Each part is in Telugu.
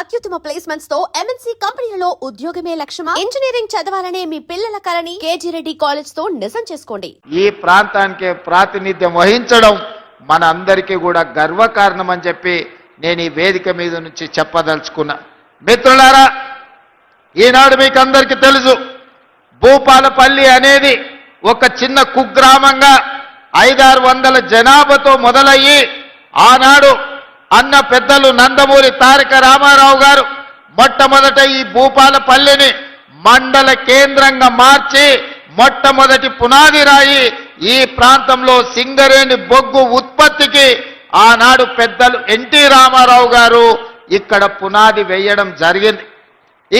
అత్యుత్తమ ప్లేస్మెంట్స్ తో ఎంఎన్సీ కంపెనీలలో ఉద్యోగమే లక్ష్యమా? ఇంజనీరింగ్ చదవాలనే మీ పిల్లల కలని కేజీ రెడ్డి కాలేజ్ తో నిజం చేసుకోండి. ఈ ప్రాంతానికి ప్రాతినిధ్యం వహించడం మన అందరికీ కూడా గర్వకారణం అని చెప్పి నేను ఈ వేదిక మీద నుంచి చెప్పదలుచుకున్నా. మిత్రులారా, ఈనాడు మీకు అందరికీ తెలుసు, భూపాలపల్లి అనేది ఒక చిన్న కుగ్రామంగా 500-600 జనాభాతో మొదలయ్యి ఆనాడు అన్న పెద్దలు నందమూరి తారక రామారావు గారు మొట్టమొదట ఈ భూపాలపల్లిని మండల కేంద్రంగా మార్చి మొట్టమొదటి పునాది రాయి ఈ ప్రాంతంలో సింగరేణి బొగ్గు ఉత్పత్తికి ఆనాడు పెద్దలు ఎన్టీ రామారావు గారు ఇక్కడ పునాది వేయడం జరిగింది.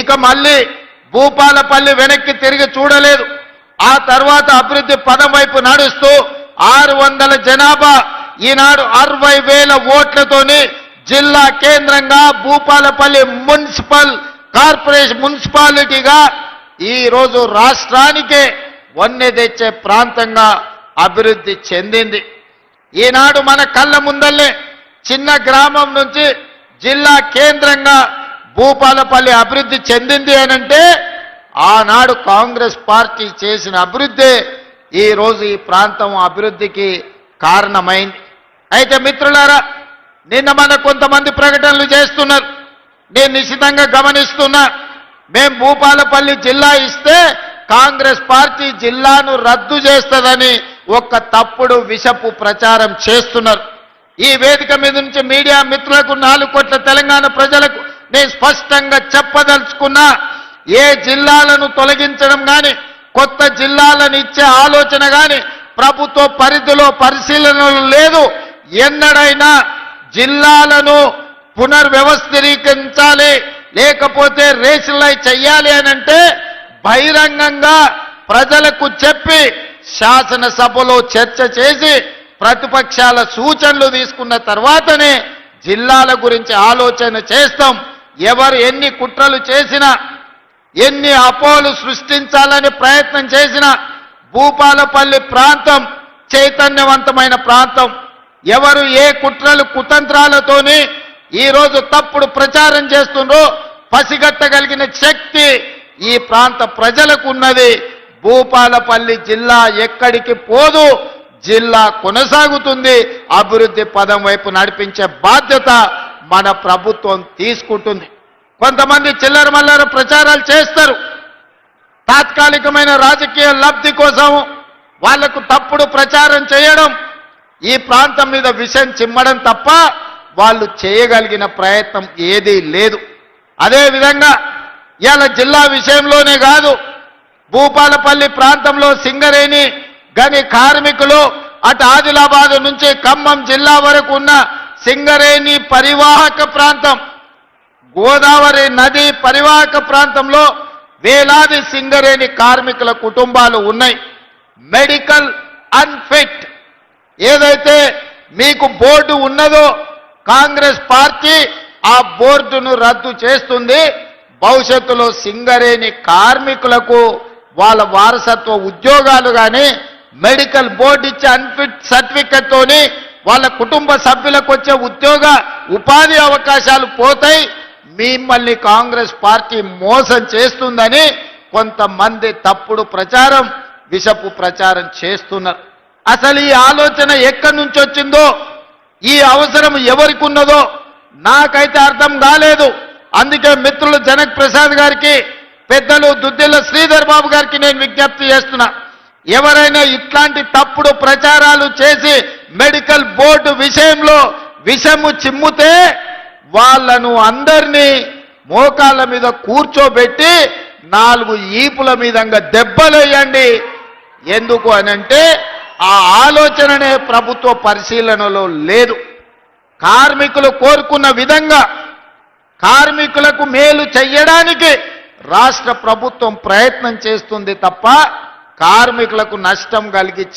ఇక మళ్ళీ భూపాలపల్లి వెనక్కి తిరిగి చూడలేదు. ఆ తర్వాత అభివృద్ధి పదం వైపు నడుస్తూ 600 జనాభా ఈనాడు 60,000 ఓట్లతోని జిల్లా కేంద్రంగా భూపాలపల్లి మున్సిపాలిటీగా ఈరోజు రాష్ట్రానికే వన్నె తెచ్చే ప్రాంతంగా అభివృద్ధి చెందింది. ఈనాడు మన కళ్ళ ముందల్లే చిన్న గ్రామం నుంచి జిల్లా కేంద్రంగా భూపాలపల్లి అభివృద్ధి చెందింది అనంటే ఆనాడు కాంగ్రెస్ పార్టీ చేసిన అభివృద్ధి ఈరోజు ఈ ప్రాంతం అభివృద్ధికి కారణమైంది. అయితే మిత్రులారా, నిన్న మన కొంతమంది ప్రకటనలు చేస్తున్నారు. నేను నిశ్చితంగా గమనిస్తున్నా. మేం భూపాలపల్లి జిల్లా ఇస్తే కాంగ్రెస్ పార్టీ జిల్లాను రద్దు చేస్తుందని ఒక తప్పుడు విషపు ప్రచారం చేస్తున్నారు. ఈ వేదిక మీద నుంచి మీడియా మిత్రులకు 4 కోట్ల తెలంగాణ ప్రజలకు నేను స్పష్టంగా చెప్పదలుచుకున్నా, ఏ జిల్లాలను తొలగించడం కానీ కొత్త జిల్లాలను ఇచ్చే ఆలోచన కానీ ప్రభుత్వ పరిధిలో పరిశీలనలు లేదు. ఎన్నడైనా జిల్లాలను పునర్వ్యవస్థీకరించాలి, లేకపోతే రేషనలైజ్ చెయ్యాలి అనంటే బహిరంగంగా ప్రజలకు చెప్పి శాసనసభలో చర్చ చేసి ప్రతిపక్షాల సూచనలు తీసుకున్న తర్వాతనే జిల్లాల గురించి ఆలోచన చేస్తాం. ఎవరు ఎన్ని కుట్రలు చేసినా, ఎన్ని అపోహలు సృష్టించాలని ప్రయత్నం చేసినా భూపాలపల్లి ప్రాంతం చైతన్యవంతమైన ప్రాంతం. ఎవరు ఏ కుట్రలు కుతంత్రాలతోని ఈరోజు తప్పుడు ప్రచారం చేస్తుండ్రో పసిగట్టగలిగిన శక్తి ఈ ప్రాంత ప్రజలకు ఉన్నది. భూపాలపల్లి జిల్లా ఎక్కడికి పోదు, జిల్లా కొనసాగుతుంది. అభివృద్ధి పదం వైపు నడిపించే బాధ్యత మన ప్రభుత్వం తీసుకుంటుంది. కొంతమంది చిల్లర మల్లర ప్రచారాలు చేస్తారు. తాత్కాలికమైన రాజకీయ లబ్ధి కోసం వాళ్లకు తప్పుడు ప్రచారం చేయడం, ఈ ప్రాంతం మీద విషం చిమ్మడం తప్ప వాళ్ళు చేయగలిగిన ప్రయత్నం ఏదీ లేదు. అదేవిధంగా ఇవాళ జిల్లా విషయంలోనే కాదు, భూపాలపల్లి ప్రాంతంలో సింగరేణి గని కార్మికులు అటు ఆదిలాబాద్ నుంచి ఖమ్మం జిల్లా వరకు ఉన్న సింగరేణి పరివాహక ప్రాంతం, గోదావరి నది పరివాహక ప్రాంతంలో వేలాది సింగరేణి కార్మికుల కుటుంబాలు ఉన్నాయి. మెడికల్ అన్ఫిట్ ఏదైతే మీకు బోర్డు ఉన్నదో కాంగ్రెస్ పార్టీ ఆ బోర్డును రద్దు చేస్తుంది. భవిష్యత్తులో సింగరేణి కార్మికులకు వాళ్ళ వారసత్వ ఉద్యోగాలు కానీ మెడికల్ బోర్డు ఇచ్చే అన్ఫిట్ సర్టిఫికెట్ తోని వాళ్ళ కుటుంబ సభ్యులకు వచ్చే ఉపాధి అవకాశాలు పోతాయి. మిమ్మల్ని కాంగ్రెస్ పార్టీ మోసం చేస్తుందని కొంతమంది తప్పుడు ప్రచారం, విషపు ప్రచారం చేస్తున్నారు. అసలు ఈ ఆలోచన ఎక్కడి నుంచి వచ్చిందో, ఈ అవసరం ఎవరికి ఉన్నదో నాకైతే అర్థం కాలేదు. అందుకే మిత్రులు జనక్ ప్రసాద్ గారికి, పెద్దలు దుద్దిల్ల శ్రీధర్ బాబు గారికి నేను విజ్ఞప్తి చేస్తున్నా, ఎవరైనా ఇట్లాంటి తప్పుడు ప్రచారాలు చేసి మెడికల్ బోర్డు విషయంలో విషము చిమ్ముతే వాళ్ళను అందరినీ మోకాళ్ళ మీద కూర్చోబెట్టి 4 ఈపుల మీదంగా దెబ్బలేయండి. ఎందుకు అనంటే ఆ ఆలోచననే ప్రభుత్వ పరిశీలనలో లేదు. కార్మికులు కోరుకున్న విధంగా కార్మికులకు మేలు చెయ్యడానికి రాష్ట్ర ప్రభుత్వం ప్రయత్నం చేస్తుంది తప్ప కార్మికులకు నష్టం కలిగించే